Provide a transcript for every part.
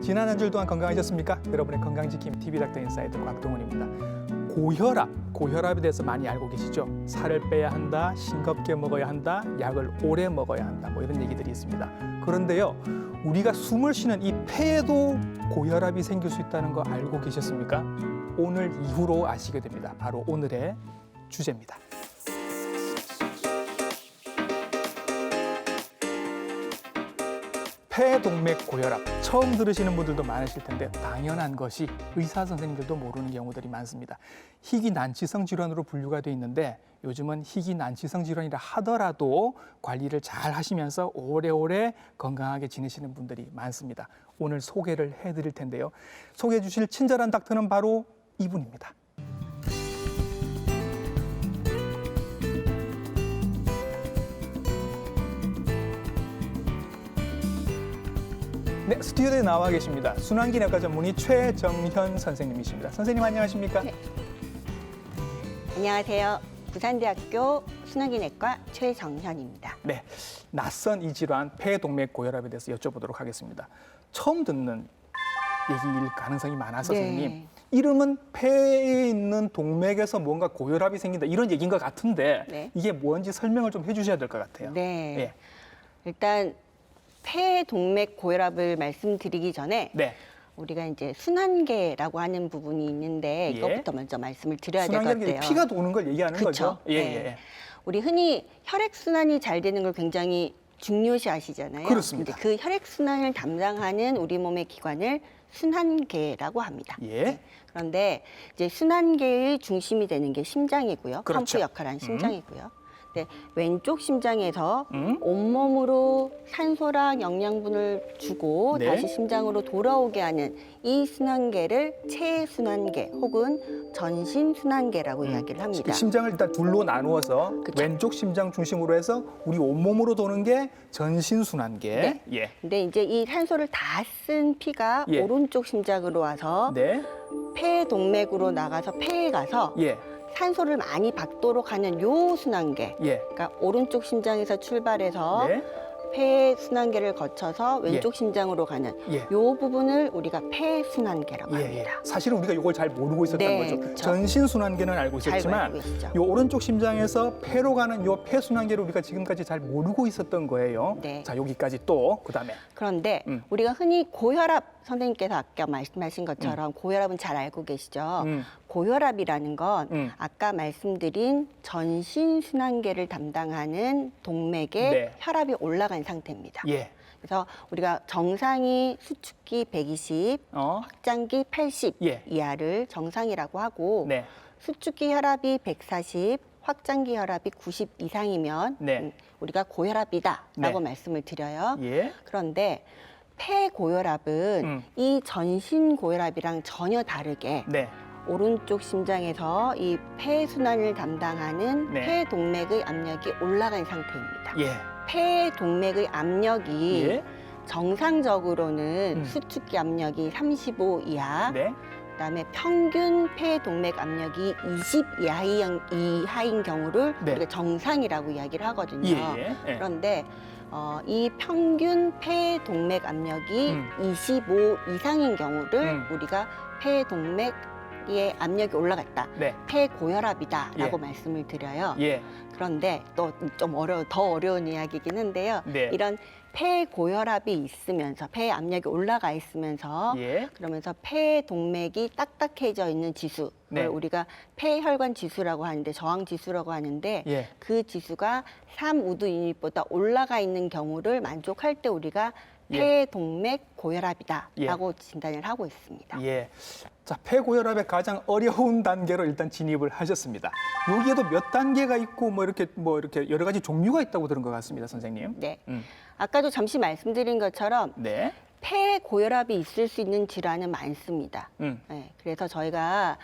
지난 한 주일 동안 건강하셨습니까? 여러분의 건강지킴 TV 닥터 인사이드 곽동훈입니다. 고혈압에 대해서 많이 알고 계시죠? 살을 빼야 한다, 싱겁게 먹어야 한다, 약을 오래 먹어야 한다, 뭐 이런 얘기들이 있습니다. 그런데요, 우리가 숨을 쉬는 이 폐에도 고혈압이 생길 수 있다는 거 알고 계셨습니까? 오늘 이후로 아시게 됩니다. 바로 오늘의 주제입니다. 폐동맥 고혈압 처음 들으시는 분들도 많으실 텐데 당연한 것이 의사 선생님들도 모르는 경우들이 많습니다. 희귀난치성 질환으로 분류가 돼 있는데 요즘은 희귀난치성 질환이라 하더라도 관리를 잘 하시면서 오래오래 건강하게 지내시는 분들이 많습니다. 오늘 소개를 해드릴 텐데요. 소개해 주실 친절한 닥터는 바로 이분입니다. 네, 스튜디오에 나와 계십니다. 순환기내과 전문의 최정현 선생님이십니다. 선생님 안녕하십니까? 네. 안녕하세요. 부산대학교 순환기내과 최정현입니다. 네, 낯선 이 질환 폐동맥 고혈압에 대해서 여쭤보도록 하겠습니다. 처음 듣는 얘기일 가능성이 많아서 네. 선생님, 이름은 폐에 있는 동맥에서 뭔가 고혈압이 생긴다 이런 얘기인 것 같은데 네. 이게 뭔지 설명을 좀 해주셔야 될 것 같아요. 네. 예. 일단 폐동맥 고혈압을 말씀드리기 전에 네. 우리가 이제 순환계라고 하는 부분이 있는데 예. 이것부터 먼저 말씀을 드려야 될 것 순환계는 같아요. 피가 도는 걸 얘기하는 그쵸? 거죠. 예, 네. 예. 우리 흔히 혈액순환이 잘 되는 걸 굉장히 중요시 하시잖아요. 그렇습니다. 근데 그 혈액순환을 담당하는 우리 몸의 기관을 순환계라고 합니다. 예. 그런데 이제 순환계의 중심이 되는 게 심장이고요. 그렇죠. 펌프 역할을 하는 심장이고요. 네, 왼쪽 심장에서 음. 온몸으로 산소랑 영양분을 주고 네. 다시 심장으로 돌아오게 하는 이 순환계를 체순환계 혹은 전신순환계라고 이야기를 합니다. 심장을 일단 둘로 나누어서 그쵸. 왼쪽 심장 중심으로 해서 우리 온몸으로 도는 게 전신순환계. 네. 예. 근데 이제 이 산소를 다 쓴 피가 예. 오른쪽 심장으로 와서 네. 폐동맥으로 나가서 폐에 가서 예. 산소를 많이 받도록 하는 요 순환계. 예. 그러니까 오른쪽 심장에서 출발해서 네. 폐 순환계를 거쳐서 왼쪽 심장으로 가는 예. 요 부분을 우리가 폐순환계라고 예, 예. 합니다. 사실은 우리가 이걸 잘 모르고 있었던 네, 거죠. 그쵸. 전신순환계는 알고 잘 있었지만 알고 계시죠? 요 오른쪽 심장에서 폐로 가는 요 폐순환계를 우리가 지금까지 잘 모르고 있었던 거예요. 네. 자, 여기까지 또 그다음에 그런데 음. 우리가 흔히 고혈압 선생님께서 아까 말씀하신 것처럼 고혈압은 잘 알고 계시죠? 고혈압이라는 건 아까 말씀드린 전신순환계를 담당하는 동맥에 네. 혈압이 올라간 상태입니다. 예. 그래서 우리가 정상이 수축기 120, 확장기 80 예. 이하를 정상이라고 하고 네. 수축기 혈압이 140, 확장기 혈압이 90 이상이면 네. 우리가 고혈압이다라고 네. 말씀을 드려요. 예. 그런데 폐고혈압은 이 전신고혈압이랑 전혀 다르게 네. 오른쪽 심장에서 이 폐순환을 담당하는 네. 폐동맥의 압력이 올라간 상태입니다. 예. 폐동맥의 압력이 예. 정상적으로는 수축기 압력이 35 이하, 네. 그다음에 평균 폐동맥 압력이 20 이하인 경우를 네. 우리가 정상이라고 이야기를 하거든요. 예. 예. 그런데 이 평균 폐동맥 압력이 25 이상인 경우를 우리가 폐동맥의 압력이 올라갔다. 네. 폐고혈압이다라고 예. 말씀을 드려요. 예. 그런데 또 좀 더 어려운 이야기긴 한데요. 네. 이런 폐고혈압이 있으면서 폐 압력이 올라가 있으면서 예. 그러면서 폐동맥이 딱딱해져 있는 지수를 네. 우리가 폐혈관 지수라고 하는데 저항 지수라고 하는데 예. 그 지수가 3우드 유닛보다 올라가 있는 경우를 만족할 때 우리가 예. 폐동맥 고혈압이다라고 진단을 하고 있습니다. 예. 자, 폐고혈압의 가장 어려운 단계로 일단 진입을 하셨습니다. 여기에도 몇 단계가 있고 뭐 이렇게 여러 가지 종류가 있다고 들은 것 같습니다, 선생님. 네. 아까도 잠시 말씀드린 것처럼 네. 폐고혈압이 있을 수 있는 질환은 많습니다. 네, 그래서 저희가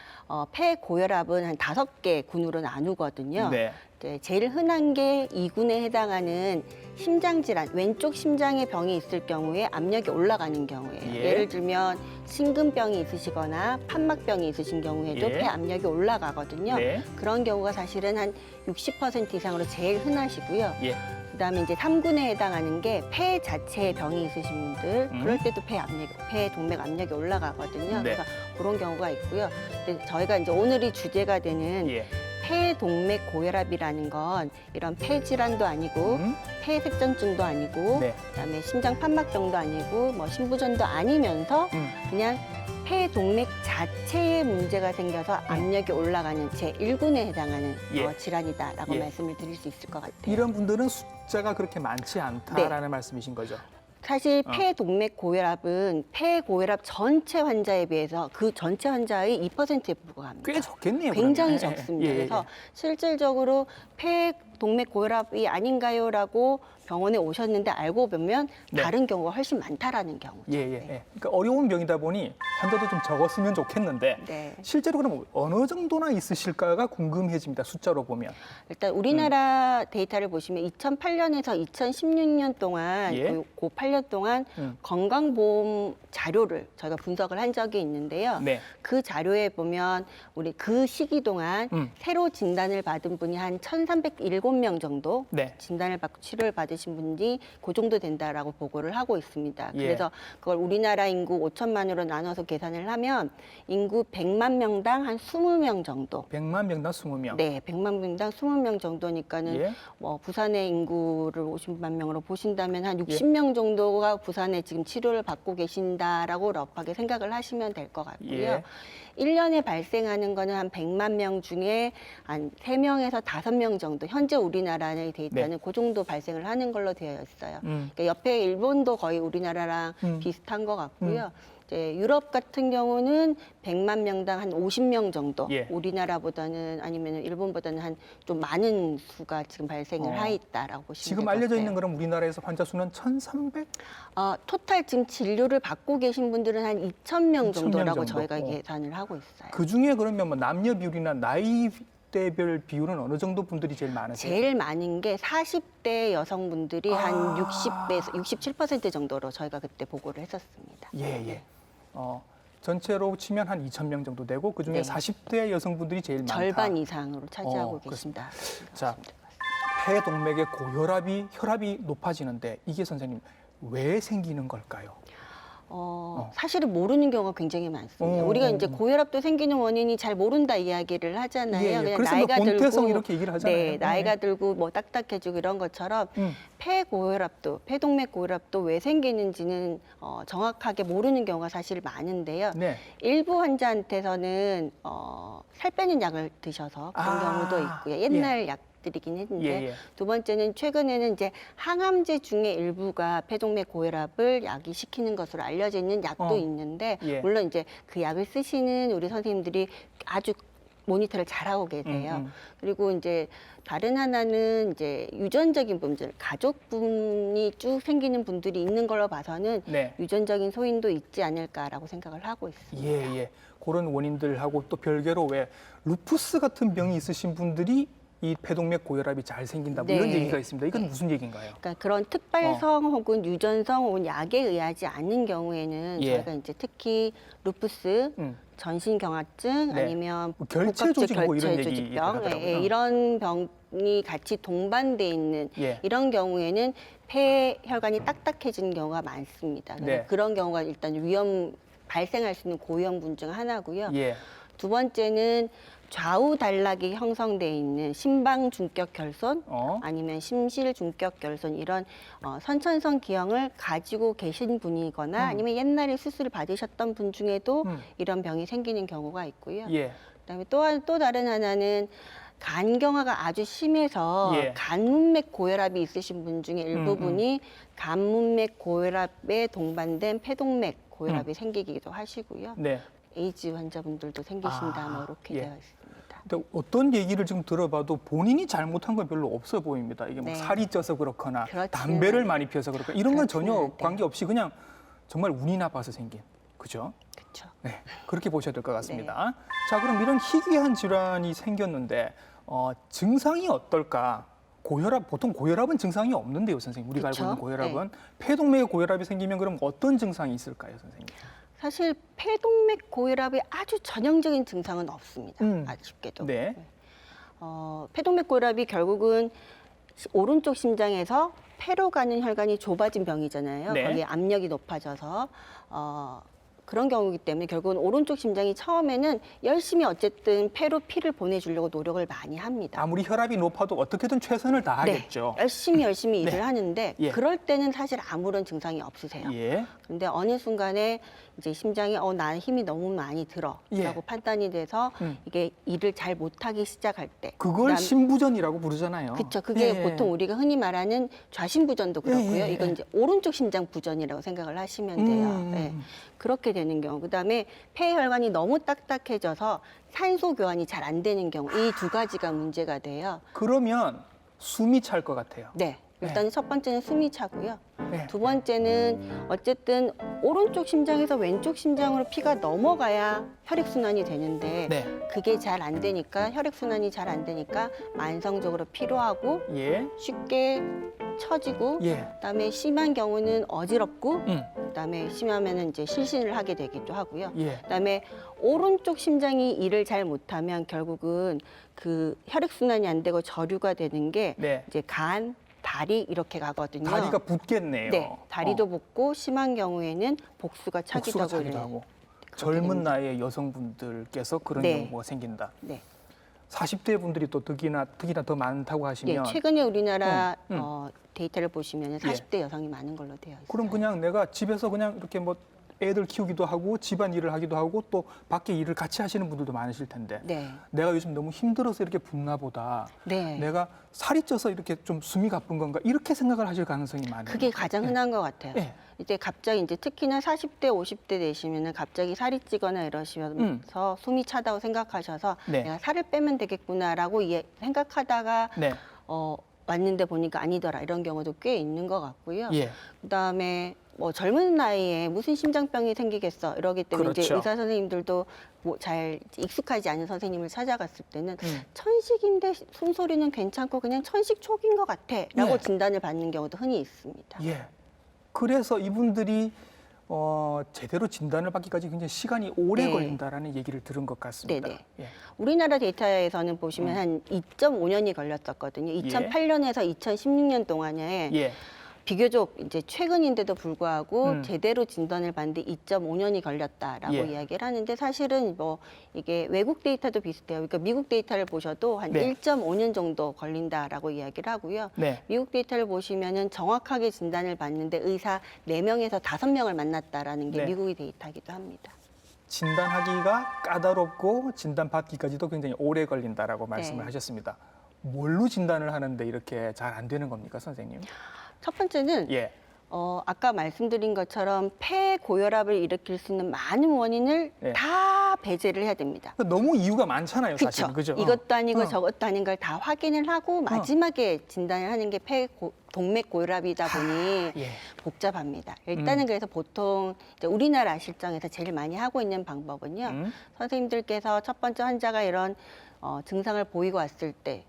폐고혈압은 한 5개 군으로 나누거든요. 네. 네, 제일 흔한 게 2군에 해당하는 심장질환, 왼쪽 심장에 병이 있을 경우에 압력이 올라가는 경우예요. 예. 예를 들면 심근병이 있으시거나 판막병이 있으신 경우에도 예. 폐 압력이 올라가거든요. 네. 그런 경우가 사실은 한 60% 이상으로 제일 흔하시고요. 예. 그다음에 이제 3군에 해당하는 게 폐 자체에 병이 있으신 분들, 그럴 때도 폐 동맥 압력이 올라가거든요. 네. 그래서 그런 경우가 있고요. 근데 저희가 이제 오늘이 주제가 되는 예. 폐 동맥 고혈압이라는 건 이런 폐 질환도 아니고 폐색전증도 아니고 네. 그다음에 심장 판막병도 아니고 뭐 신부전도 아니면서 그냥 폐 동맥 자체에 문제가 생겨서 압력이 올라가는 제1군에 해당하는 예. 질환이다라고 예. 말씀을 말씀을 드릴 수 있을 것 같아요. 이런 분들은 숫자가 그렇게 많지 않다라는 네. 말씀이신 거죠. 사실 폐 동맥 고혈압은 폐 고혈압 전체 환자에 비해서 그 전체 환자의 2%에 불과합니다. 꽤 적겠네요. 굉장히 그러면. 적습니다. 예, 예, 그래서 예. 실질적으로 폐 동맥 고혈압이 아닌가요라고 병원에 오셨는데 알고 보면 네. 다른 경우가 훨씬 많다라는 경우죠. 예, 예, 네. 예. 그러니까 어려운 병이다 보니 환자도 좀 적었으면 좋겠는데 네. 실제로 그럼 어느 정도나 있으실까가 궁금해집니다. 숫자로 보면. 일단 우리나라 데이터를 보시면 2008년에서 2016년 동안 예. 그 8년 동안 건강보험 자료를 저희가 분석을 한 적이 있는데요. 네. 그 자료에 보면 우리 그 시기 동안 새로 진단을 받은 분이 한 1,307명 정도 네. 진단을 받고 치료를 받으신 분이 그 정도 된다라고 보고를 하고 있습니다. 예. 그래서 그걸 우리나라 인구 5천만으로 나눠서 계산을 하면 인구 100만 명당 한 20명 정도. 100만 명당 20명. 네, 100만 명당 20명 정도니까는 예. 뭐 부산의 인구를 50만 명으로 보신다면 한 예. 60명 정도가 부산에 지금 치료를 받고 계신다라고 럽하게 생각을 하시면 될 것 같고요. 예. 1년에 발생하는 거는 한 100만 명 중에 한 3명에서 5명 정도, 현재 우리나라의 데이터는 네. 그 정도 발생을 하는 걸로 되어 있어요. 음. 그러니까 옆에 일본도 거의 우리나라랑 비슷한 것 같고요. 이제 유럽 같은 경우는 100만 명당 한 50명 정도, 예. 우리나라보다는 아니면 일본보다는 한 좀 많은 수가 지금 발생을 하 있다라고 보시면 지금 될 것 알려져 같아요. 있는 그럼 우리나라에서 환자 수는 1,300? 토탈 지금 진료를 받고 계신 분들은 한 2,000명 정도라고 정도. 저희가 계산을 하고 있어요. 그 중에 그러면 뭐 남녀 비율이나 나이대별 비율은 어느 정도 분들이 제일 많으세요? 제일 많은 게 40대 여성분들이 한 60에서 67% 정도로 저희가 그때 보고를 했었습니다. 예, 예. 전체로 치면 한 2,000명 정도 되고 그 중에 네. 40대 여성분들이 제일 많다. 절반 이상으로 차지하고 그렇습니다. 계신다. 자, 폐동맥의 고혈압이 혈압이 높아지는데 이게 선생님 왜 생기는 걸까요? 사실은 모르는 경우가 굉장히 많습니다. 우리가 이제 고혈압도 생기는 원인이 잘 모른다 이야기를 하잖아요. 예, 예. 그냥 그래서 나이가 뭐 본태성 들고 이렇게 얘기를 하잖아요. 네, 나이가 예. 들고 뭐 딱딱해지고 이런 것처럼 폐고혈압도, 폐동맥 고혈압도 왜 생기는지는 정확하게 모르는 경우가 사실 많은데요. 네. 일부 환자한테서는 살 빼는 약을 드셔서 그런 경우도 있고요. 옛날 약들이긴 했는데 예, 예. 두 번째는 최근에는 이제 항암제 중에 일부가 폐동맥 고혈압을 야기시키는 것으로 알려져 있는 약도 있는데 예. 물론 이제 그 약을 쓰시는 우리 선생님들이 아주 모니터를 잘하고 계세요. 그리고 이제 다른 하나는 이제 유전적인 분들, 가족분이 쭉 생기는 분들이 있는 걸로 봐서는 네. 유전적인 소인도 있지 않을까라고 생각을 하고 있습니다. 예, 예. 그런 원인들하고 또 별개로 왜 루푸스 같은 병이 있으신 분들이 이 폐동맥 고혈압이 잘 생긴다 뭐 이런 네. 얘기가 있습니다. 이건 무슨 얘기인가요? 그러니까 그런 특발성 혹은 유전성 혹은 약에 의하지 않는 경우에는 예. 저희가 이제 특히 루푸스, 전신경화증 네. 아니면 뭐 결체 조직 뭐 이런 얘기 결체조직병 하더라고요. 이런 병이 같이 동반돼 있는 예. 이런 경우에는 폐혈관이 딱딱해지는 경우가 많습니다. 그래서 네. 그런 경우가 일단 발생할 수 있는 고위험군 중 하나고요. 예. 두 번째는 좌우 단락이 형성돼 있는 심방 중격 결손 아니면 심실 중격 결손 이런 선천성 기형을 가지고 계신 분이거나 아니면 옛날에 수술을 받으셨던 분 중에도 이런 병이 생기는 경우가 있고요. 예. 그다음에 또 다른 하나는 간경화가 아주 심해서 예. 간문맥 고혈압이 있으신 분 중에 일부분이 간문맥 고혈압에 동반된 폐동맥 고혈압이 생기기도 하시고요. 네. 에이즈 환자분들도 생기신다 뭐 이렇게 예. 되어 있습니다. 근데 어떤 얘기를 지금 들어봐도 본인이 잘못한 건 별로 없어 보입니다. 이게 뭐 네. 살이 쪄서 그렇거나 그렇지는 담배를 많이 피워서 그렇거나 이런 건 그렇지는 전혀 않대요. 관계없이 그냥 정말 운이 나빠서 생긴. 그죠? 그렇죠. 네. 그렇게 보셔야 될 것 같습니다. 자, 그럼 이런 희귀한 질환이 생겼는데 증상이 어떨까? 보통 고혈압은 증상이 없는데요, 선생님. 우리가 그쵸? 알고 있는 고혈압은 폐동맥 고혈압이 생기면 그럼 어떤 증상이 있을까요, 선생님? 사실 폐동맥 고혈압의 아주 전형적인 증상은 없습니다. 아쉽게도. 네. 폐동맥 고혈압이 결국은 오른쪽 심장에서 폐로 가는 혈관이 좁아진 병이잖아요. 네. 거기에 압력이 높아져서 그런 경우이기 때문에 결국은 오른쪽 심장이 처음에는 열심히 어쨌든 폐로 피를 보내주려고 노력을 많이 합니다. 아무리 혈압이 높아도 어떻게든 최선을 다하겠죠. 네, 열심히 일을 하는데 예. 그럴 때는 사실 아무런 증상이 없으세요. 예. 근데 어느 순간에 이제 심장이 나 힘이 너무 많이 들어라고 예. 판단이 돼서 이게 일을 잘 못하기 시작할 때 그걸 심부전이라고 부르잖아요. 그렇죠. 그게 예. 보통 우리가 흔히 말하는 좌심부전도 그렇고요. 예. 이건 이제 오른쪽 심장 부전이라고 생각을 하시면 돼요. 네. 그렇게 되는 경우. 그다음에 폐혈관이 너무 딱딱해져서 산소 교환이 잘 안 되는 경우. 이 두 가지가 문제가 돼요. 그러면 숨이 찰 것 같아요. 네. 일단 첫 번째는 숨이 차고요. 네. 두 번째는 어쨌든 오른쪽 심장에서 왼쪽 심장으로 피가 넘어가야 혈액순환이 되는데 네. 그게 잘 안 되니까 혈액순환이 잘 안 되니까 만성적으로 피로하고 예. 쉽게 처지고 예. 그다음에 심한 경우는 어지럽고 음. 그다음에 심하면은 이제 실신을 하게 되기도 하고요. 예. 그다음에 오른쪽 심장이 일을 잘 못하면 결국은 그 혈액순환이 안 되고 저류가 되는 게 네. 이제 간, 다리 이렇게 가거든요. 다리가 붓겠네요. 네, 다리도 붓고 심한 경우에는 복수가 차기도 복수가 하고 차기도 이래요. 하고. 그렇게 젊은 됩니다. 나이의 여성분들께서 그런 네. 경우가 생긴다. 네. 40대 분들이 또 특히나 더 많다고 네, 하시면 최근에 우리나라 음. 데이터를 보시면 40대 여성이 많은 걸로 되어 있어요. 그럼 그냥 내가 집에서 그냥 이렇게 뭐 애들 키우기도 하고 집안 일을 하기도 하고 또 밖에 일을 같이 하시는 분들도 많으실 텐데 네. 내가 요즘 너무 힘들어서 이렇게 붓나 보다. 네. 내가 살이 쪄서 이렇게 좀 숨이 가쁜 건가 이렇게 생각을 하실 가능성이 많아요. 그게 가장 흔한 것 같아요. 네. 이제 갑자기 이제 특히나 40대, 50대 되시면은 갑자기 살이 찌거나 이러시면서 숨이 차다고 생각하셔서 네. 내가 살을 빼면 되겠구나라고 생각하다가 네. 왔는데 보니까 아니더라 이런 경우도 꽤 있는 것 같고요. 예. 그다음에 뭐 젊은 나이에 무슨 심장병이 생기겠어 이러기 때문에 이제 그렇죠. 의사 선생님들도 뭐 잘 익숙하지 않은 선생님을 찾아갔을 때는 음. 천식인데 숨소리는 괜찮고 그냥 천식 초기인 것 같아라고 네. 진단을 받는 경우도 흔히 있습니다. 예. 그래서 이분들이 제대로 진단을 받기까지 굉장히 시간이 오래 네. 걸린다라는 얘기를 들은 것 같습니다. 네네. 예. 우리나라 데이터에서는 보시면 한 2.5년이 걸렸었거든요. 2008년에서 2016년 동안에 예. 비교적 이제 최근인데도 불구하고 음. 제대로 진단을 받는데 2.5년이 걸렸다라고 예. 이야기를 하는데 사실은 뭐 이게 외국 데이터도 비슷해요. 그러니까 미국 데이터를 보셔도 한 네. 1.5년 정도 걸린다라고 이야기를 하고요. 네. 미국 데이터를 보시면은 정확하게 진단을 받는데 의사 4명에서 5명을 만났다라는 게 네. 미국의 데이터이기도 합니다. 진단하기가 까다롭고 진단 받기까지도 굉장히 오래 걸린다라고 말씀을 네. 하셨습니다. 뭘로 진단을 하는데 이렇게 잘 안 되는 겁니까, 선생님? 첫 번째는 예. 아까 말씀드린 것처럼 폐 고혈압을 일으킬 수 있는 많은 원인을 네. 다 배제를 해야 됩니다. 너무 이유가 많잖아요, 사실. 그렇죠. 그죠? 이것도 아니고 저것도 아닌 걸 다 확인을 하고 마지막에 진단을 하는 게 동맥 고혈압이다 보니 예. 복잡합니다. 일단은 그래서 보통 이제 우리나라 실정에서 제일 많이 하고 있는 방법은요. 선생님들께서 첫 번째 환자가 이런 증상을 보이고 왔을 때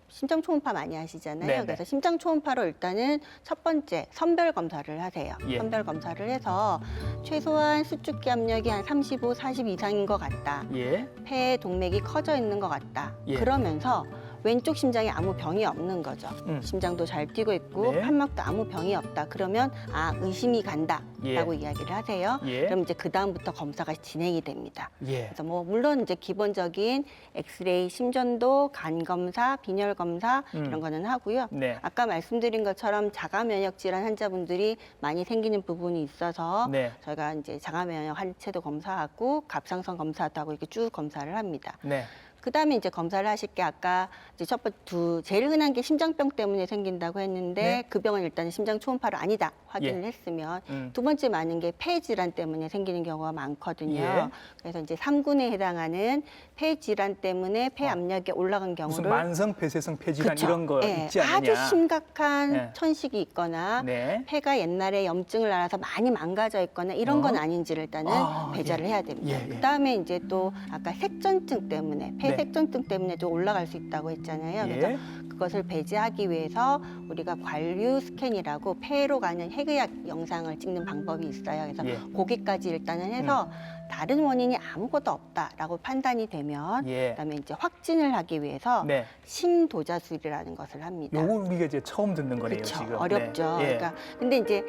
심장 초음파 많이 하시잖아요. 네네. 그래서 심장 초음파로 일단은 첫 번째 선별 검사를 하세요. 예. 선별 검사를 해서 최소한 수축기 압력이 한 35, 40 이상인 것 같다. 예. 폐 동맥이 커져 있는 것 같다. 예. 그러면서 왼쪽 심장에 아무 병이 없는 거죠. 심장도 잘 뛰고 있고 네. 판막도 아무 병이 없다. 그러면 의심이 간다라고 예. 이야기를 하세요. 예. 그럼 이제 그 다음부터 검사가 진행이 됩니다. 예. 그래서 뭐 물론 이제 기본적인 엑스레이, 심전도, 간 검사, 빈혈 검사 이런 거는 하고요. 네. 아까 말씀드린 것처럼 자가 면역 질환 환자분들이 많이 생기는 부분이 있어서 네. 저희가 이제 자가 면역 항체도 검사하고 갑상선 검사도 하고 이렇게 쭉 검사를 합니다. 네. 그다음에 이제 검사를 하실 게 아까 이제 첫 번째 제일 흔한 게 심장병 때문에 생긴다고 했는데 네. 그 병은 일단 심장 초음파로 아니다 확인을 예. 했으면 음. 두 번째 많은 게 폐 질환 때문에 생기는 경우가 많거든요. 예. 그래서 이제 3군에 해당하는 폐 질환 때문에 폐 압력이 올라간 무슨 경우를 만성 폐쇄성 폐질환 그쵸. 이런 거 예, 있지 않느냐? 아주 심각한 네. 천식이 있거나 네. 폐가 옛날에 염증을 앓아서 많이 망가져 있거나 이런 건 아닌지를 일단은 배제를 예. 해야 됩니다. 예, 예. 그다음에 이제 또 아까 색전증 때문에 폐 네. 색전증 때문에도 올라갈 수 있다고 했잖아요. 예. 그래서 그것을 배제하기 위해서 우리가 관류 스캔이라고 폐로 가는 핵의학 영상을 찍는 방법이 있어요. 그래서 예. 거기까지 일단은 해서 다른 원인이 아무것도 없다라고 판단이 되면 예. 그다음에 이제 확진을 하기 위해서 네. 심도자술이라는 것을 합니다. 요거 우리가 이제 처음 듣는 거네요, 그렇죠. 지금. 어렵죠. 네. 예. 그러니까 근데 이제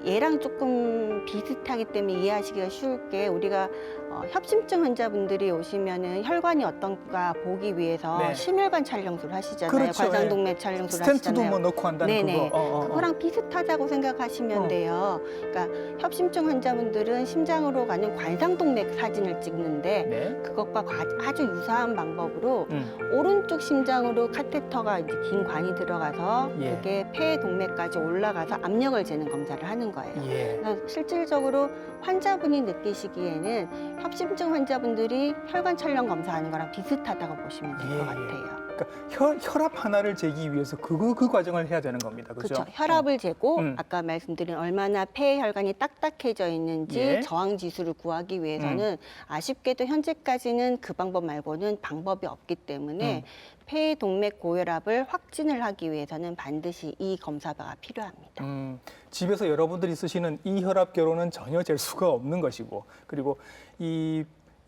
얘랑 조금 비슷하기 때문에 이해하시기가 쉬울 게 우리가 협심증 환자분들이 오시면은 혈관이 어떤가 보기 위해서 네. 심혈관 촬영술 하시잖아요. 그렇죠. 관상동맥 촬영술 스텐트도 하시잖아요. 뭐 넣고 한다는 네네. 그거. 그거랑 비슷하다고 생각하시면 돼요. 그러니까 협심증 환자분들은 심장으로 가는 관상동맥 사진을 찍는데 네. 그것과 아주 유사한 방법으로 오른쪽 심장으로 카테터가 이제 긴 관이 들어가서 예. 그게 폐 동맥까지 올라가서 압력을 재는 검사를 하는 거예요. 예. 그래서 실질적으로 환자분이 느끼시기에는 협심증 환자분들이 혈관 촬영 검사하는 거랑 비슷하다고 보시면 될 것 예, 예. 같아요. 그러니까 혈압 하나를 재기 위해서 그 과정을 해야 되는 겁니다. 그렇죠? 그렇죠. 혈압을 재고 음. 아까 말씀드린 얼마나 폐 혈관이 딱딱해져 있는지 예. 저항 지수를 구하기 위해서는 아쉽게도 현재까지는 그 방법 말고는 방법이 없기 때문에 폐 동맥 고혈압을 확진을 하기 위해서는 반드시 이 검사가 필요합니다. 집에서 여러분들이 쓰시는 이 혈압계로는 전혀 잴 수가 없는 것이고, 그리고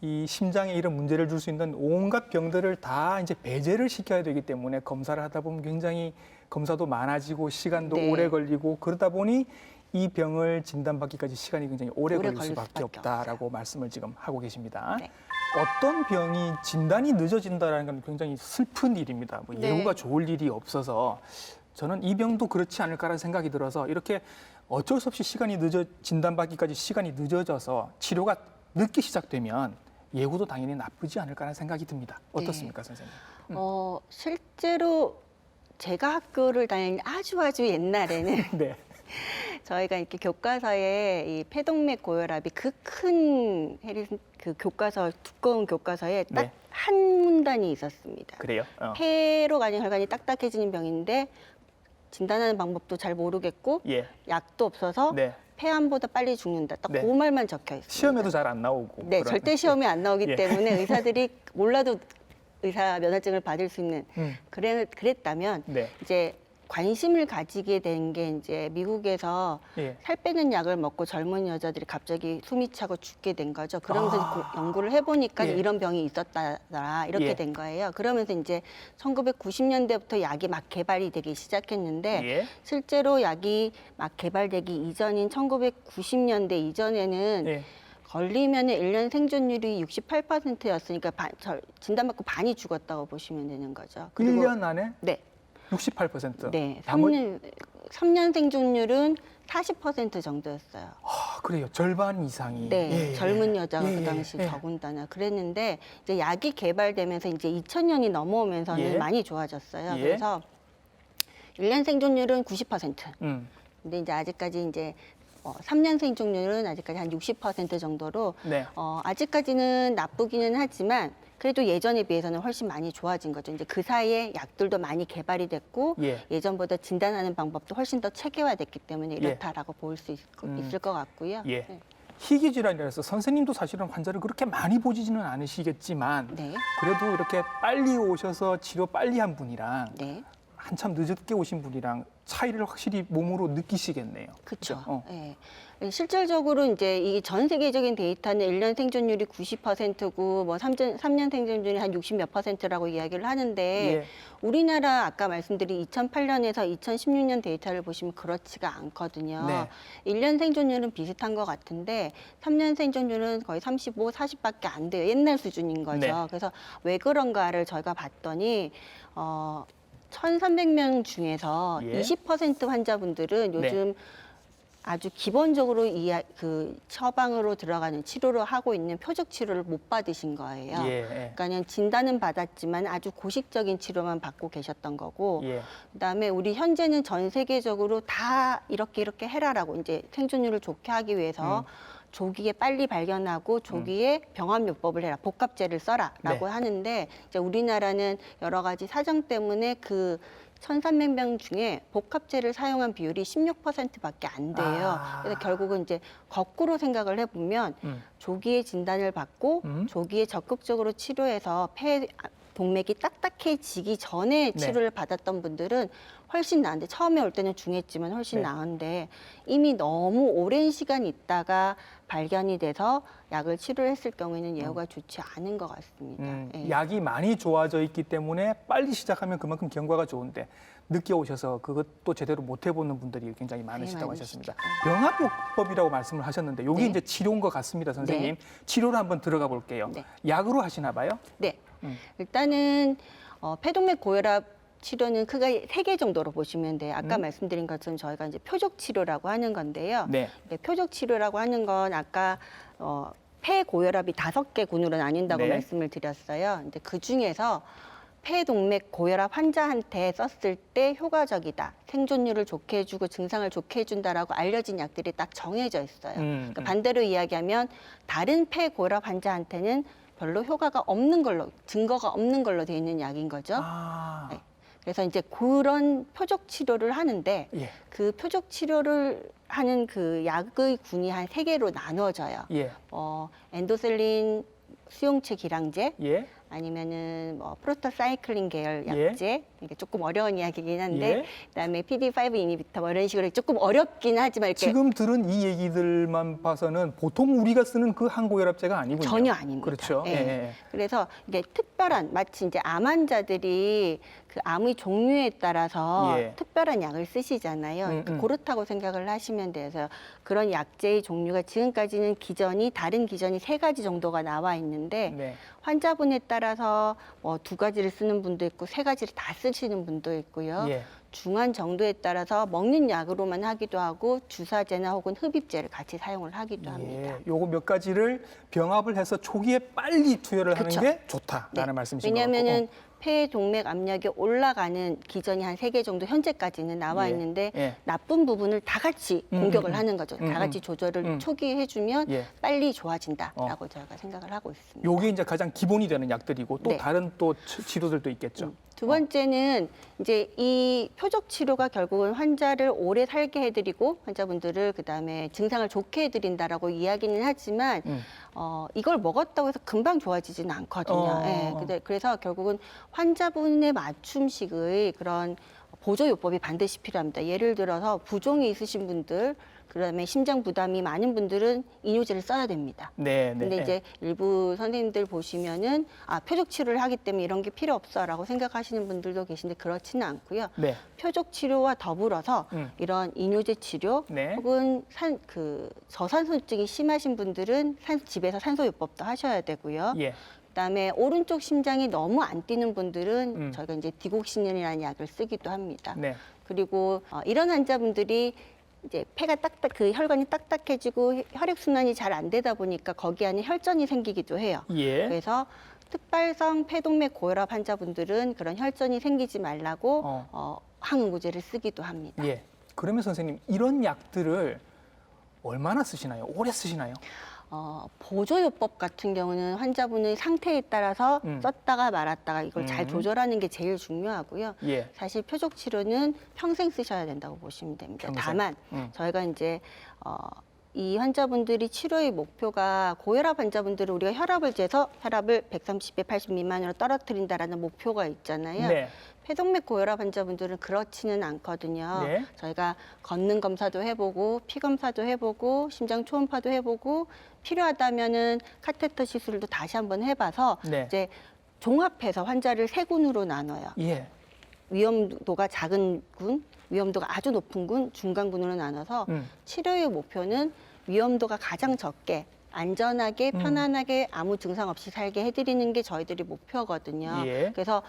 이 심장에 이런 문제를 줄 수 있는 온갖 병들을 다 이제 배제를 시켜야 되기 때문에 검사를 하다 보면 굉장히 검사도 많아지고 시간도 네. 오래 걸리고 그러다 보니 이 병을 진단받기까지 시간이 굉장히 오래 걸릴 수밖에 없다라고 말씀을 지금 하고 계십니다. 네. 어떤 병이 진단이 늦어진다는 건 굉장히 슬픈 일입니다. 뭐 네. 예후가 좋을 일이 없어서 저는 이 병도 그렇지 않을까라는 생각이 들어서 이렇게 어쩔 수 없이 진단받기까지 시간이 늦어져서 치료가 늦게 시작되면 예후도 당연히 나쁘지 않을까라는 생각이 듭니다. 어떻습니까, 선생님? 실제로 제가 학교를 다닌 아주 옛날에는 네. 저희가 이렇게 교과서에 이 폐동맥 고혈압이 그 교과서 두꺼운 교과서에 딱 네. 한 문단이 있었습니다. 그래요? 폐로 가는 혈관이 딱딱해지는 병인데 진단하는 방법도 잘 모르겠고 예. 약도 없어서 네. 폐암보다 빨리 죽는다. 딱 네. 그 말만 적혀 있어요. 시험에도 잘 안 나오고. 네, 그런- 절대 시험에 안 나오기 예. 때문에 의사들이 몰라도 의사 면허증을 받을 수 있는 그랬다면 네. 이제 관심을 가지게 된 게 이제 미국에서 예. 살 빼는 약을 먹고 젊은 여자들이 갑자기 숨이 차고 죽게 된 거죠. 그러면서 연구를 해보니까 예. 이런 병이 있었다더라 이렇게 예. 된 거예요. 그러면서 이제 1990년대부터 약이 막 개발이 되기 시작했는데 예. 실제로 약이 막 개발되기 이전인 1990년대 이전에는 예. 걸리면 1년 생존율이 68%였으니까 진단받고 반이 죽었다고 보시면 되는 거죠. 1년 안에 네. 68%. 네, 나머지- 3년 생존율은 40% 정도였어요. 아, 그래요. 절반 이상이. 네, 예, 예. 젊은 여자가 예, 그 예, 당시 예. 더군다나 그랬는데 이제 약이 개발되면서 이제 2000년이 넘어오면서는 예. 많이 좋아졌어요. 예. 그래서 1년 생존율은 90%. 음. 근데 이제 아직까지 이제 3년 생존율은 아직까지 한 60% 정도로 네. 아직까지는 나쁘기는 하지만 그래도 예전에 비해서는 훨씬 많이 좋아진 거죠. 이제 그 사이에 약들도 많이 개발이 됐고 예. 예전보다 진단하는 방법도 훨씬 더 체계화됐기 때문에 이렇다라고 볼 수 있을 것 같고요. 예. 네. 희귀 질환이라서 선생님도 사실은 환자를 그렇게 많이 보지는 않으시겠지만 네. 그래도 이렇게 빨리 오셔서 치료 빨리 한 분이랑 네. 한참 늦게 오신 분이랑 차이를 확실히 몸으로 느끼시겠네요. 그렇죠. 그죠? 예. 실질적으로 이제 이 전 세계적인 데이터는 1년 생존율이 90%고 뭐 3년 생존율이 한 60 몇 %라고 이야기를 하는데 예. 우리나라 아까 말씀드린 2008년에서 2016년 데이터를 보시면 그렇지가 않거든요. 네. 1년 생존율은 비슷한 것 같은데 3년 생존율은 거의 35, 40밖에 안 돼요. 옛날 수준인 거죠. 네. 그래서 왜 그런가를 저희가 봤더니 1,300명 중에서 예. 20% 환자분들은 요즘 아주 기본적으로 그 처방으로 들어가는 치료를 하고 있는 표적 치료를 못 받으신 거예요. 예. 그러니까 진단은 받았지만 아주 고식적인 치료만 받고 계셨던 거고, 예. 그다음에 우리 현재는 전 세계적으로 다 이렇게 해라라고 이제 생존율을 좋게 하기 위해서 조기에 빨리 발견하고 조기에 병합요법을 해라, 복합제를 써라라고 네. 하는데 이제 우리나라는 여러 가지 사정 때문에 그 1,300명 중에 복합제를 사용한 비율이 16%밖에 안 돼요. 그래서 결국은 이제 거꾸로 생각을 해보면 조기에 진단을 받고 조기에 적극적으로 치료해서 동맥이 딱딱해지기 전에 네. 치료를 받았던 분들은 훨씬 나은데 처음에 올 때는 중했지만 훨씬 네. 나은데 이미 너무 오랜 시간 있다가 발견이 돼서 약을 치료했을 경우에는 예후가 좋지 않은 것 같습니다. 예. 약이 많이 좋아져 있기 때문에 빨리 시작하면 그만큼 경과가 좋은데 늦게 오셔서 그것도 제대로 못 해보는 분들이 굉장히 많으시다고 하셨습니다. 병합요법이라고 말씀을 하셨는데 이게 네. 이제 치료인 것 같습니다, 선생님. 치료를 한번 들어가 볼게요. 네. 약으로 하시나 봐요? 네. 일단은 폐동맥 고혈압 치료는 크게 3개 정도로 보시면 돼요. 아까 말씀드린 것처럼 저희가 이제 표적 치료라고 하는 건데요. 네. 표적 치료라고 하는 건 아까 폐 고혈압이 5개 군으로 나뉜다고 네. 말씀을 드렸어요. 근데 그 중에서 폐동맥 고혈압 환자한테 썼을 때 효과적이다, 생존율을 좋게 해주고 증상을 좋게 해준다라고 알려진 약들이 딱 정해져 있어요. 그러니까 반대로 이야기하면 다른 폐 고혈압 환자한테는 별로 효과가 없는 걸로, 증거가 없는 걸로 돼 있는 약인 거죠. 아, 네. 그래서 이제 그런 표적 치료를 하는데 예, 그 표적 치료를 하는 그 약의 군이 한 3개로 나눠져요. 예, 엔도셀린 수용체 기량제, 예, 아니면은 뭐 프로스타사이클린 계열 예. 약제, 이게 조금 어려운 이야기긴 한데, 예. 그다음에 PD5 이니비터 뭐 이런 식으로 조금 어렵긴 하지만 이렇게 지금 들은 이 얘기들만 봐서는 보통 우리가 쓰는 그 항고혈압제가 아니군요. 전혀 아닙니다. 그렇죠. 예. 예. 그래서 이게 특별한, 마치 이제 암 환자들이 그 암의 종류에 따라서 예. 특별한 약을 쓰시잖아요. 그러니까 그렇다고 생각을 하시면 돼서 그런 약제의 종류가 지금까지는 다른 기전이 3가지 정도가 나와 있는데 네. 환자분에 따라서 뭐 2가지를 쓰는 분도 있고 3가지를 다 쓰시는 분도 있고요. 예. 중한 정도에 따라서 먹는 약으로만 하기도 하고 주사제나 혹은 흡입제를 같이 사용을 하기도 합니다. 예, 요거 몇 가지를 병합을 해서 초기에 빨리 투여를 그쵸. 하는 게 좋다라는 네. 말씀이신 것 같고. 왜냐하면은 폐 동맥 압력이 올라가는 기전이 한 3개 정도 현재까지는 나와 예. 있는데 예. 나쁜 부분을 다 같이 공격을 하는 거죠. 다 같이 조절을 초기에 해주면 예. 빨리 좋아진다라고 저희가 생각을 하고 있습니다. 요게 이제 가장 기본이 되는 약들이고 또 네. 다른 또 치료들도 있겠죠. 두 번째는 이제 이 표적 치료가 결국은 환자를 오래 살게 해드리고 환자분들을 그다음에 증상을 좋게 해드린다라고 이야기는 하지만 이걸 먹었다고 해서 금방 좋아지지는 않거든요. 예, 그래서 결국은 환자분의 맞춤식의 그런 보조요법이 반드시 필요합니다. 예를 들어서 부종이 있으신 분들, 그다음에 심장 부담이 많은 분들은 이뇨제를 써야 됩니다. 네, 근데 이제 일부 선생님들 보시면은 표적 치료를 하기 때문에 이런 게 필요 없어라고 생각하시는 분들도 계신데 그렇지는 않고요. 네. 표적 치료와 더불어서 이런 이뇨제 치료 네. 혹은 저산소증이 심하신 분들은 집에서 산소요법도 하셔야 되고요. 예. 그다음에 오른쪽 심장이 너무 안 뛰는 분들은 저희가 이제 디곡시닌이라는 약을 쓰기도 합니다. 네. 그리고 이런 환자분들이 이제 폐가 그 혈관이 딱딱해지고 혈액 순환이 잘 안 되다 보니까 거기 안에 혈전이 생기기도 해요. 예. 그래서 특발성 폐동맥 고혈압 환자분들은 그런 혈전이 생기지 말라고 항응고제를 쓰기도 합니다. 예. 그러면 선생님 이런 약들을 얼마나 쓰시나요? 오래 쓰시나요? 보조요법 같은 경우는 환자분의 상태에 따라서 썼다가 말았다가 이걸 잘 조절하는 게 제일 중요하고요. 예. 사실 표적 치료는 평생 쓰셔야 된다고 보시면 됩니다. 평생. 다만 저희가 이제 이 환자분들이 치료의 목표가 고혈압 환자분들은 우리가 혈압을 재서 혈압을 130에 80 미만으로 떨어뜨린다라는 목표가 있잖아요. 네. 폐동맥 고혈압 환자분들은 그렇지는 않거든요. 네. 저희가 걷는 검사도 해보고 피 검사도 해보고 심장 초음파도 해보고 필요하다면은 카테터 시술도 다시 한번 해봐서 네. 이제 종합해서 환자를 3군으로 나눠요. 예. 위험도가 작은 군, 위험도가 아주 높은 군, 중간군으로 나눠서 치료의 목표는 위험도가 가장 적게 안전하게 편안하게 아무 증상 없이 살게 해드리는 게 저희들이 목표거든요. 예. 그래서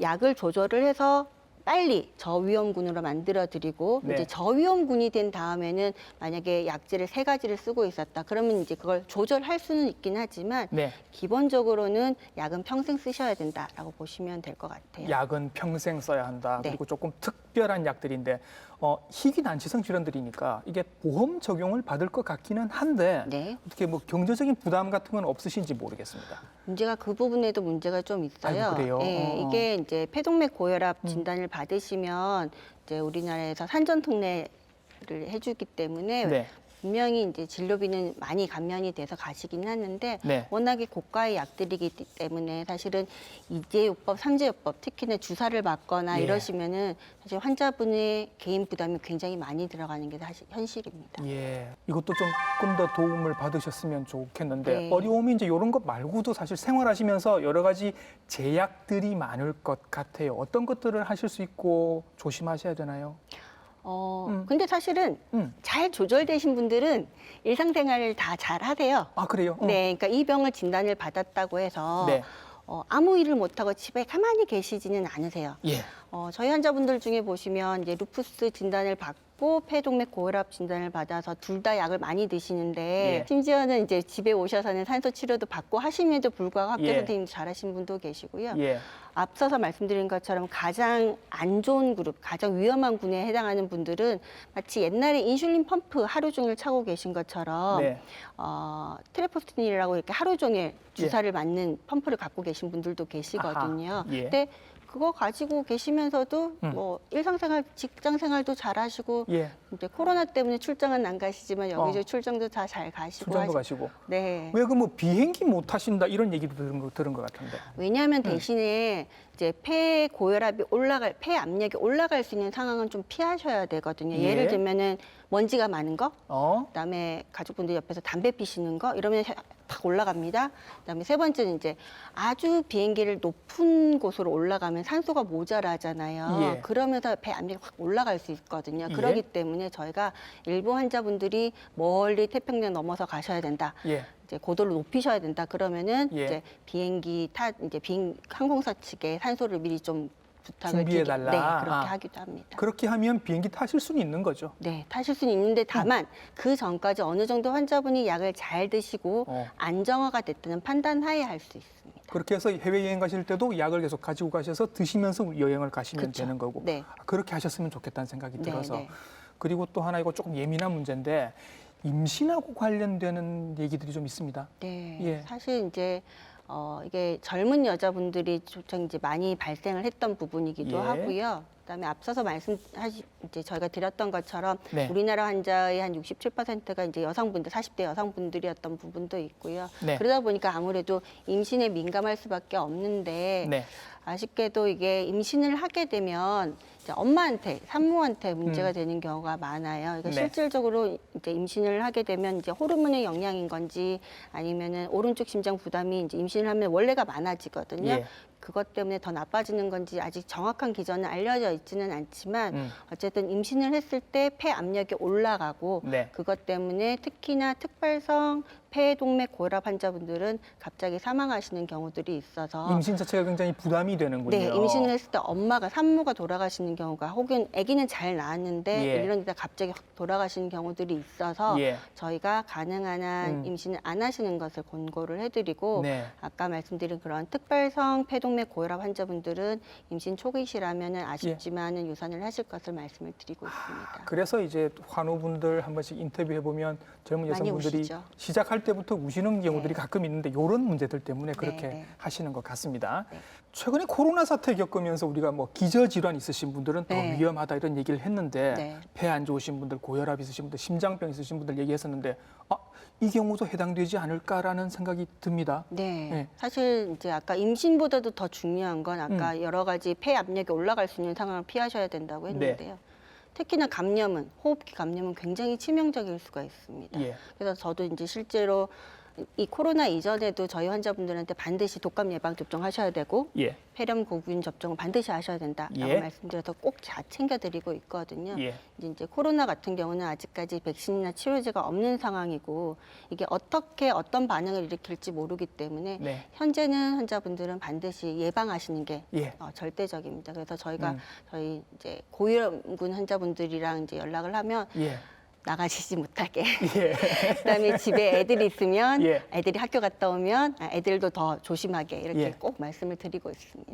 약을 조절을 해서 빨리 저위험군으로 만들어드리고 네. 이제 저위험군이 된 다음에는 만약에 약제를 3가지를 쓰고 있었다. 그러면 이제 그걸 조절할 수는 있긴 하지만 네. 기본적으로는 약은 평생 쓰셔야 된다라고 보시면 될 것 같아요. 약은 평생 써야 한다. 네. 그리고 조금 특별한 약들인데 희귀 난치성 질환들이니까 이게 보험 적용을 받을 것 같기는 한데 네. 어떻게 뭐 경제적인 부담 같은 건 없으신지 모르겠습니다. 문제가 그 부분에도 문제가 좀 있어요. 아이고, 그래요? 예, 이게 이제 폐동맥 고혈압 진단을 받으시면 이제 우리나라에서 산전특례를 해주기 때문에 네. 분명히 이제 진료비는 많이 감면이 돼서 가시긴 하는데 네. 워낙에 고가의 약들이기 때문에 사실은 이제요법, 삼제요법 특히나 주사를 맞거나 예. 이러시면은 사실 환자분의 개인 부담이 굉장히 많이 들어가는 게 사실 현실입니다. 예, 이것도 조금 더 도움을 받으셨으면 좋겠는데 네. 어려움이 이제 이런 것 말고도 사실 생활하시면서 여러 가지 제약들이 많을 것 같아요. 어떤 것들을 하실 수 있고 조심하셔야 되나요? 근데 사실은 잘 조절되신 분들은 일상생활을 다 잘 하세요. 아, 그래요? 네, 그러니까 이 병을 진단을 받았다고 해서 네. 아무 일을 못하고 집에 가만히 계시지는 않으세요. 예. 저희 환자분들 중에 보시면 이제 루푸스 진단을 받고 폐동맥 고혈압 진단을 받아서 둘 다 약을 많이 드시는데 예. 심지어는 이제 집에 오셔서는 산소 치료도 받고 하심에도 불구하고 학교 예. 선생님 잘하신 분도 계시고요. 예. 앞서서 말씀드린 것처럼 가장 안 좋은 그룹, 가장 위험한 군에 해당하는 분들은 마치 옛날에 인슐린 펌프 하루 종일 차고 계신 것처럼 네. 트레포스틴이라고 이렇게 하루 종일 주사를 맞는 펌프를 갖고 계신 분들도 계시거든요. 아하. 예. 근데 그거 가지고 계시면서도 뭐 일상생활, 직장생활도 잘하시고 예. 이제 코로나 때문에 출장은 안 가시지만 여기저기 출장도 다 잘 가시고 출장도 가시고. 네. 왜 그 뭐 비행기 못 타신다 이런 얘기도 들은 것 같은데. 왜냐하면 대신에 이제 폐 고혈압이 폐 압력이 올라갈 수 있는 상황은 좀 피하셔야 되거든요. 예. 예를 들면은 먼지가 많은 거, 어? 그다음에 가족분들 옆에서 담배 피시는 거 이러면 탁 올라갑니다. 그다음에 세 번째는 이제 아주 비행기를 높은 곳으로 올라가면 산소가 모자라잖아요. 예. 그러면서 배 압력이 확 올라갈 수 있거든요. 예. 그렇기 때문에 저희가 일부 환자분들이 멀리 태평양 넘어서 가셔야 된다. 예. 이제 고도를 높이셔야 된다. 그러면은 예. 이제 항공사 측에 산소를 미리 좀 부탁을 준비해달라. 네, 그렇게 아. 하기도 합니다. 그렇게 하면 비행기 타실 수는 있는 거죠. 네, 타실 수는 있는데 다만 그 전까지 어느 정도 환자분이 약을 잘 드시고 안정화가 됐다는 판단하에 할 수 있습니다. 그렇게 해서 해외여행 가실 때도 약을 계속 가지고 가셔서 드시면서 여행을 가시면 그쵸. 되는 거고. 네. 그렇게 하셨으면 좋겠다는 생각이 네, 들어서. 네. 그리고 또 하나 이거 조금 예민한 문제인데 임신하고 관련되는 얘기들이 좀 있습니다. 네, 예. 사실 이제 이게 젊은 여자분들이 좀 이제 많이 발생을 했던 부분이기도 예. 하고요. 그다음에 앞서서 이제 저희가 드렸던 것처럼 네. 우리나라 환자의 한 67%가 이제 여성분들, 40대 여성분들이었던 부분도 있고요. 네. 그러다 보니까 아무래도 임신에 민감할 수밖에 없는데 네. 아쉽게도 이게 임신을 하게 되면 이제 엄마한테, 산모한테 문제가 되는 경우가 많아요. 그러니까 네. 실질적으로 이제 임신을 하게 되면 이제 호르몬의 영향인 건지 아니면은 오른쪽 심장 부담이 이제 임신을 하면 원래가 많아지거든요. 예. 그것 때문에 더 나빠지는 건지 아직 정확한 기전은 알려져 있지는 않지만 어쨌든 임신을 했을 때 폐 압력이 올라가고 네. 그것 때문에 특히나 특발성 폐동맥 고혈압 환자분들은 갑자기 사망하시는 경우들이 있어서 임신 자체가 굉장히 부담이 되는군요. 네, 임신을 했을 때 엄마가 산모가 돌아가시는 경우가 혹은 아기는 잘 낳았는데 예. 이러다 갑자기 확 돌아가시는 경우들이 있어서 예. 저희가 가능한 한 임신을 안 하시는 것을 권고를 해드리고 네. 아까 말씀드린 그런 특발성 폐동맥 고혈압 환자분들은 임신 초기시라면은 아쉽지만은 유산을 하실 것을 말씀을 드리고 있습니다. 그래서 이제 환우분들 한 번씩 인터뷰해 보면 젊은 많이 여성분들이 우시죠. 시작할 때부터 우시는 경우들이 네. 가끔 있는데 이런 문제들 때문에 그렇게 네. 하시는 것 같습니다. 네. 최근에 코로나 사태 겪으면서 우리가 뭐 기저질환 있으신 분들은 더 네. 위험하다 이런 얘기를 했는데 네. 폐 안 좋으신 분들, 고혈압 있으신 분들, 심장병 있으신 분들 얘기했었는데 이 경우도 해당되지 않을까라는 생각이 듭니다. 네. 네. 사실 이제 아까 임신보다도 더 중요한 건 아까 여러 가지 폐 압력이 올라갈 수 있는 상황을 피하셔야 된다고 했는데요. 특히나 감염은 호흡기 감염은 굉장히 치명적일 수가 있습니다. 예. 그래서 저도 이제 실제로 이 코로나 이전에도 저희 환자분들한테 반드시 독감 예방 접종하셔야 되고 예. 폐렴 고균 접종을 반드시 하셔야 된다라고 예. 말씀드려서 꼭 챙겨드리고 있거든요. 예. 이제 코로나 같은 경우는 아직까지 백신이나 치료제가 없는 상황이고 이게 어떻게 어떤 반응을 일으킬지 모르기 때문에 네. 현재는 환자분들은 반드시 예방하시는 게 예. 절대적입니다. 그래서 저희가 저희 이제 고위험군 환자분들이랑 이제 연락을 하면 예. 나가시지 못하게. 예. 그다음에 집에 애들이 있으면 예. 애들이 학교 갔다 오면 애들도 더 조심하게 이렇게 예. 꼭 말씀을 드리고 있습니다.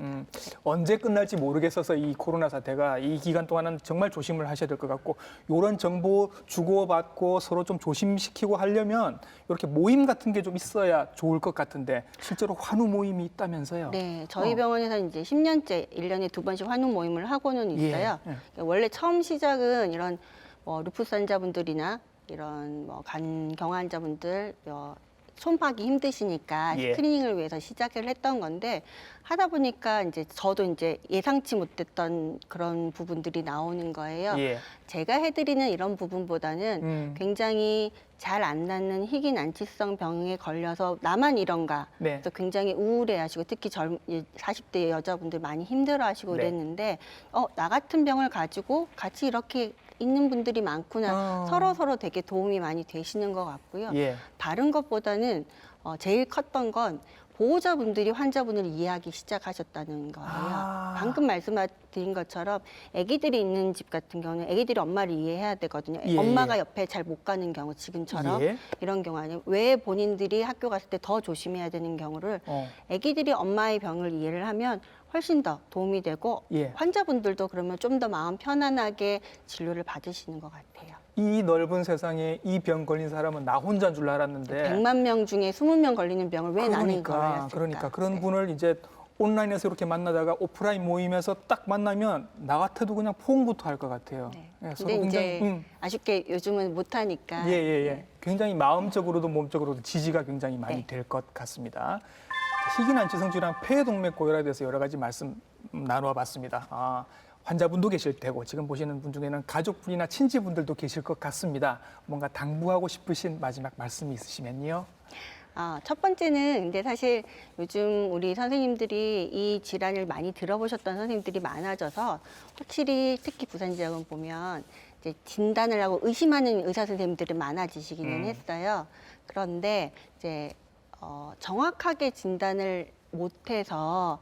언제 끝날지 모르겠어서 이 코로나 사태가 이 기간 동안은 정말 조심을 하셔야 될 것 같고 이런 정보 주고받고 서로 좀 조심시키고 하려면 이렇게 모임 같은 게 좀 있어야 좋을 것 같은데 실제로 환우 모임이 있다면서요? 네, 저희 병원에서 이제 10년째 1년에 2번씩 환우 모임을 하고는 있어요. 예. 원래 처음 시작은 이런 루푸스 환자분들이나 이런 뭐 간경 환자분들 손파기 힘드시니까 예. 스크리닝을 위해서 시작을 했던 건데 하다 보니까 이제 저도 이제 예상치 못했던 그런 부분들이 나오는 거예요. 예. 제가 해드리는 이런 부분보다는 굉장히 잘 안 낫는 희귀 난치성 병에 걸려서 나만 이런가 네. 또 굉장히 우울해하시고 특히 40대 여자분들 많이 힘들어하시고 네. 이랬는데 나 같은 병을 가지고 같이 이렇게 있는 분들이 많구나. 서로 되게 도움이 많이 되시는 것 같고요. 예. 다른 것보다는 제일 컸던 건 보호자분들이 환자분을 이해하기 시작하셨다는 거예요. 방금 말씀드린 것처럼 아기들이 있는 집 같은 경우는 아기들이 엄마를 이해해야 되거든요. 예, 엄마가 예. 옆에 잘 못 가는 경우 지금처럼 예. 이런 경우 아니면 왜 본인들이 학교 갔을 때 더 조심해야 되는 경우를 아기들이 엄마의 병을 이해를 하면 훨씬 더 도움이 되고 예. 환자분들도 그러면 좀 더 마음 편안하게 진료를 받으시는 것 같아요. 이 넓은 세상에 이 병 걸린 사람은 나 혼자인 줄 알았는데 100만 명 중에 20명 걸리는 병을 왜 나는 걸렸을까? 그러니까 그런 네. 분을 이제 온라인에서 이렇게 만나다가 오프라인 모임에서 딱 만나면 나 같아도 그냥 포옹부터 할 것 같아요. 네. 예, 근데 이제 아쉽게 요즘은 못하니까. 예. 굉장히 마음적으로도 몸적으로도 지지가 굉장히 많이 네. 될 것 같습니다. 희귀 난치성 질환 폐동맥 고혈압에 대해서 여러 가지 말씀 나누어 봤습니다. 환자분도 계실 테고 지금 보시는 분 중에는 가족분이나 친지분들도 계실 것 같습니다. 뭔가 당부하고 싶으신 마지막 말씀이 있으시면요. 첫 번째는 근데 사실 요즘 우리 선생님들이 이 질환을 많이 들어보셨던 선생님들이 많아져서 확실히 특히 부산 지역은 보면 이제 진단을 하고 의심하는 의사 선생님들이 많아지시기는 했어요. 그런데 이제 정확하게 진단을 못해서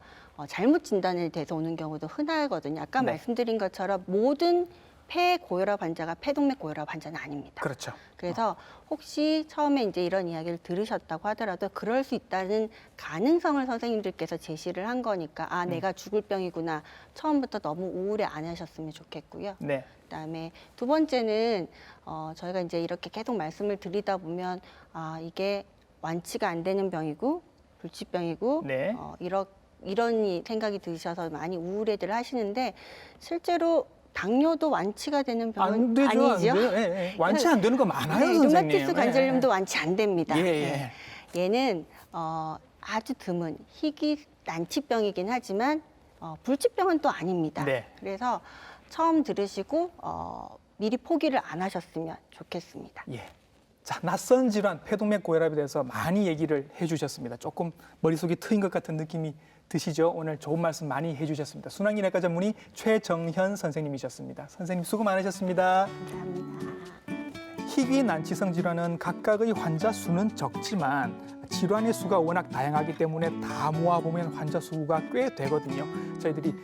잘못 진단이 돼서 오는 경우도 흔하거든요. 아까 네. 말씀드린 것처럼 모든 폐고혈압 환자가 폐동맥 고혈압 환자는 아닙니다. 그렇죠. 그래서 혹시 처음에 이제 이런 이야기를 들으셨다고 하더라도 그럴 수 있다는 가능성을 선생님들께서 제시를 한 거니까 내가 죽을 병이구나. 처음부터 너무 우울해 안 하셨으면 좋겠고요. 네. 그다음에 두 번째는 저희가 이제 이렇게 계속 말씀을 드리다 보면 이게 완치가 안 되는 병이고 불치병이고 네. 이런 생각이 드셔서 많이 우울해들 하시는데 실제로 당뇨도 완치가 되는 병은 안 되죠, 아니죠. 안 돼요. 예. 완치 안 되는 거 많아요, 네, 선생님. 류마티스 관절염도 완치 안 됩니다. 예. 얘는 아주 드문 희귀 난치병이긴 하지만 불치병은 또 아닙니다. 네. 그래서 처음 들으시고 미리 포기를 안 하셨으면 좋겠습니다. 예. 자, 낯선 질환, 폐동맥 고혈압에 대해서 많이 얘기를 해주셨습니다. 조금 머릿속이 트인 것 같은 느낌이 드시죠? 오늘 좋은 말씀 많이 해주셨습니다. 순환기내과 전문의 최정현 선생님이셨습니다. 선생님 수고 많으셨습니다. 감사합니다. 희귀 난치성 질환은 각각의 환자 수는 적지만 질환의 수가 워낙 다양하기 때문에 다 모아보면 환자 수가 꽤 되거든요. 저희들이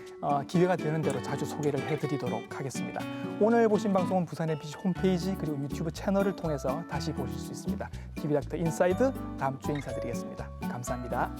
기회가 되는 대로 자주 소개를 해드리도록 하겠습니다. 오늘 보신 방송은 부산 MBC 홈페이지 그리고 유튜브 채널을 통해서 다시 보실 수 있습니다. TV닥터 인사이드 다음 주에 인사드리겠습니다. 감사합니다.